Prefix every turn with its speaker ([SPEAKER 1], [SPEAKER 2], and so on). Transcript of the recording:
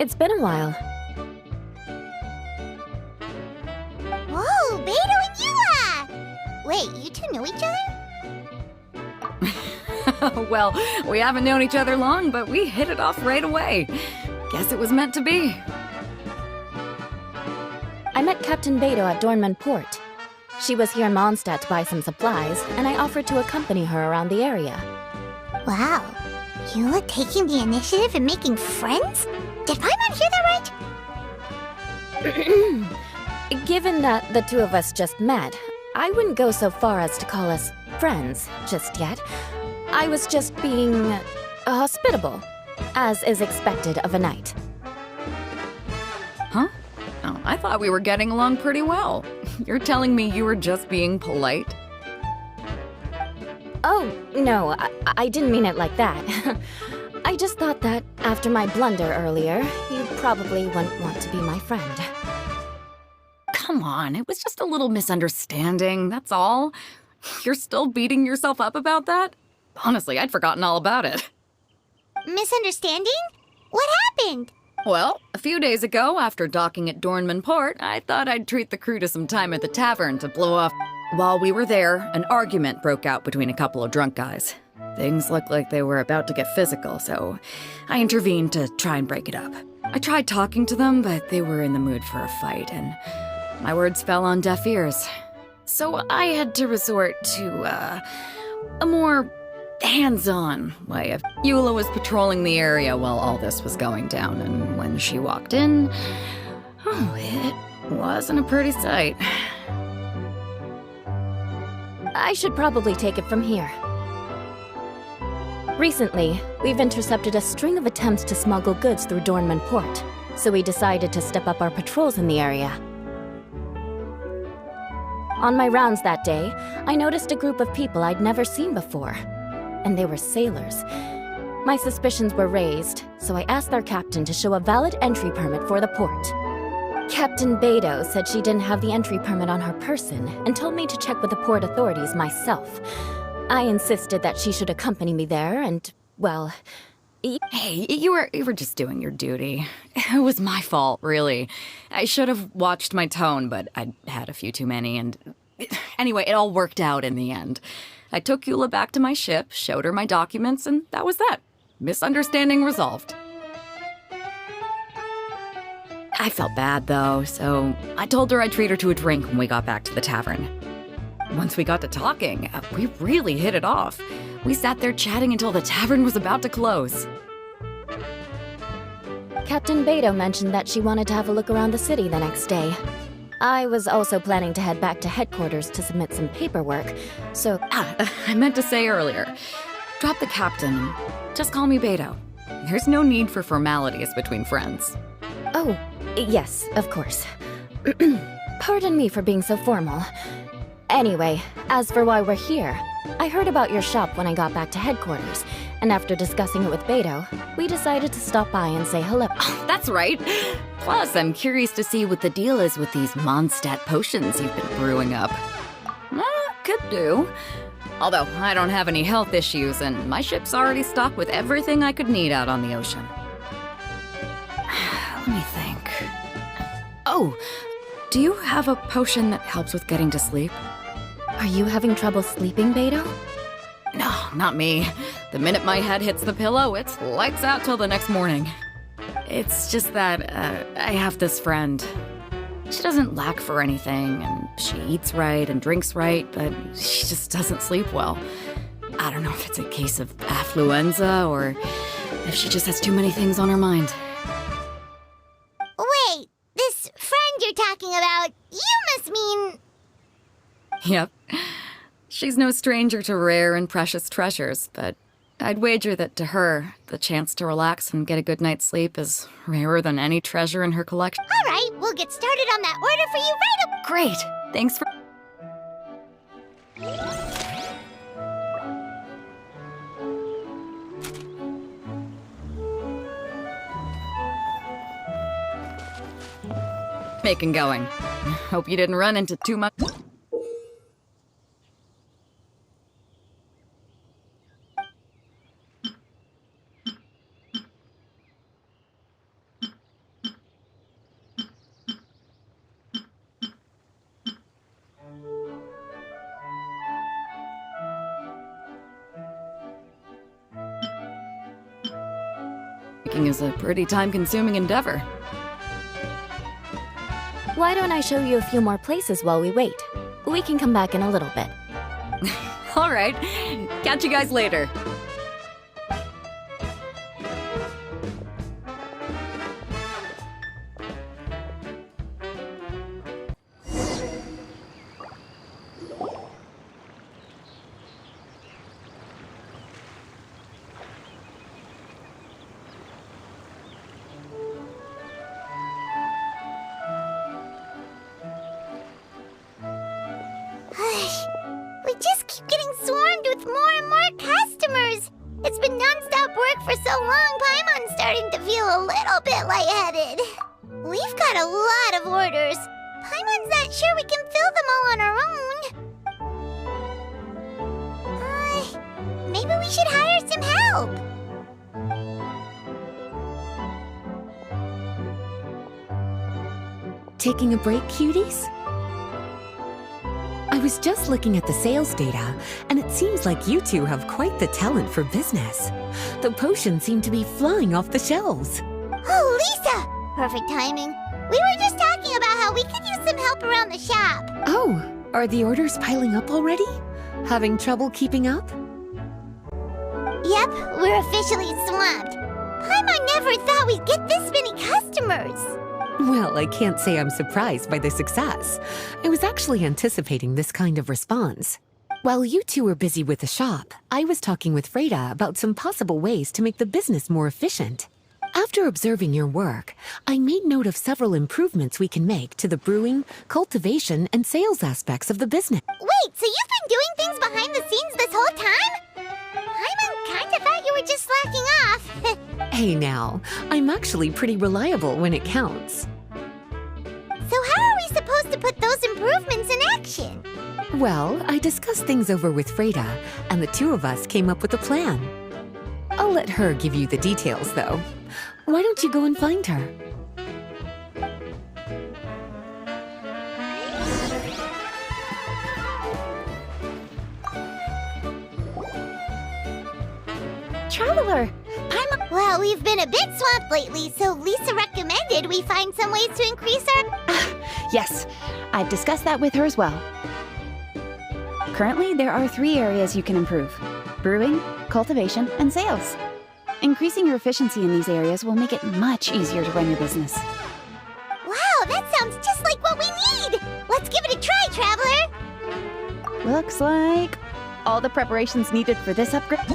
[SPEAKER 1] It's been a while.
[SPEAKER 2] Whoa, Beto and Yula! Wait, you two know each other?
[SPEAKER 3] Well, we haven't known each other long, but we hit it off right away. Guess it was meant to be.
[SPEAKER 1] I met Captain Beto at Dornman Port. She was here in Mondstadt to buy some supplies, and I offered to accompany her around the area.
[SPEAKER 2] Wow, Yula taking the initiative and making friends? Did Paimon hear that right?
[SPEAKER 1] Given that the two of us just met, I wouldn't go so far as to call us friends just yet. I was just being hospitable, as is expected of a knight.
[SPEAKER 3] Huh? Oh, I thought we were getting along pretty well. You're telling me you were just being polite?
[SPEAKER 1] Oh, no, I didn't mean it like that. I just thought that after my blunder earlier, you probably wouldn't want to be my friend.
[SPEAKER 3] Come on, it was just a little misunderstanding, that's all. You're still beating yourself up about that? Honestly, I'd forgotten all about it.
[SPEAKER 2] Misunderstanding? What happened?
[SPEAKER 3] Well, a few days ago, after docking at Dornman Port, I thought I'd treat the crew to some time at the tavern to blow off. While we were there, an argument broke out between a couple of drunk guys. Things looked like they were about to get physical, so I intervened to try and break it up. I tried talking to them, but they were in the mood for a fight, and my words fell on deaf ears. So I had to resort to, a more hands-on way of... Yula was patrolling the area while all this was going down, and when she walked in, oh, it wasn't a pretty sight.
[SPEAKER 1] I should probably take it from here. Recently, we've intercepted a string of attempts to smuggle goods through Dornman Port, so we decided to step up our patrols in the area. On my rounds that day, I noticed a group of people I'd never seen before, and they were sailors. My suspicions were raised, so I asked their captain to show a valid entry permit for the port. Captain Beto said she didn't have the entry permit on her person and told me to check with the port authorities myself. I insisted that she should accompany me there and, well...
[SPEAKER 3] Hey, you were just doing your duty. It was my fault, really. I should have watched my tone, but I'd had a few too many, and... Anyway, it all worked out in the end. I took Yula back to my ship, showed her my documents, and that was that. Misunderstanding resolved. I felt bad, though, so I told her I'd treat her to a drink when we got back to the tavern. Once we got to talking, we really hit it off. We sat there chatting until the tavern was about to close.
[SPEAKER 1] Captain Beto mentioned that she wanted to have a look around the city the next day. I was also planning to head back to headquarters to submit some paperwork, so...
[SPEAKER 3] I meant to say earlier. Drop the captain. Just call me Beto. There's no need for formalities between friends.
[SPEAKER 1] Oh, yes, of course. Pardon me for being so formal. Anyway, as for why we're here, I heard about your shop when I got back to headquarters, and after discussing it with Beto, we decided to stop by and say hello.
[SPEAKER 3] Oh, that's right. Plus, I'm curious to see what the deal is with these Mondstadt potions you've been brewing up. Could do. Although, I don't have any health issues, and my ship's already stocked with everything I could need out on the ocean. Let me think. Oh, do you have a potion that helps with getting to sleep?
[SPEAKER 1] Are you having trouble sleeping, Beto?
[SPEAKER 3] No, not me. The minute my head hits the pillow, it's lights out till the next morning. It's just that, I have this friend. She doesn't lack for anything, and she eats right and drinks right, but she just doesn't sleep well. I don't know if it's a case of affluenza, or if she just has too many things on her mind.
[SPEAKER 2] Wait, this friend you're talking about, you must mean...
[SPEAKER 3] Yep. She's no stranger to rare and precious treasures, but I'd wager that to her, the chance to relax and get a good night's sleep is rarer than any treasure in her collection.
[SPEAKER 2] All right, we'll get started on that order for you right away.
[SPEAKER 3] Great! Thanks for... Making going. Hope you didn't run into too much... Baking is a pretty time-consuming endeavor.
[SPEAKER 1] Why don't I show you a few more places while we wait? We can come back in a little bit.
[SPEAKER 3] All right, catch you guys later.
[SPEAKER 2] We just keep getting swarmed with more and more customers. It's been non-stop work for so long, Paimon's starting to feel a little bit lightheaded. We've got a lot of orders. Paimon's not sure we can fill them all on our own. Maybe we should hire some help.
[SPEAKER 4] Taking a break, cuties? I was just looking at the sales data, and it seems like you two have quite the talent for business. The potions seem to be flying off the shelves.
[SPEAKER 2] Oh, Lisa! Perfect timing. We were just talking about how we could use some help around the shop.
[SPEAKER 4] Oh, are the orders piling up already? Having trouble keeping up?
[SPEAKER 2] Yep, we're officially swamped. Paimon never thought we'd get this many customers.
[SPEAKER 4] Well, I can't say I'm surprised by the success. I was actually anticipating this kind of response. While you two were busy with the shop, I was talking with Freda about some possible ways to make the business more efficient. After observing your work, I made note of several improvements we can make to the brewing, cultivation, and sales aspects of the business.
[SPEAKER 2] Wait, so you've been doing things behind the scenes this whole time? Paimon kinda thought you were just slacking off.
[SPEAKER 4] Hey now, I'm actually pretty reliable when it counts.
[SPEAKER 2] So how are we supposed to put those improvements in action?
[SPEAKER 4] Well, I discussed things over with Freda, and the two of us came up with a plan. I'll let her give you the details, though. Why don't you go and find her?
[SPEAKER 1] Traveler!
[SPEAKER 2] Well, we've been a bit swamped lately, so Lisa recommended we find some ways to increase our...
[SPEAKER 5] Yes, I've discussed that with her as well. Currently, there are 3 areas you can improve: brewing, cultivation, and sales. Increasing your efficiency in these areas will make it much easier to run your business.
[SPEAKER 2] Wow, that sounds just like what we need! Let's give it a try, Traveler!
[SPEAKER 5] Looks like all the preparations needed for this upgrade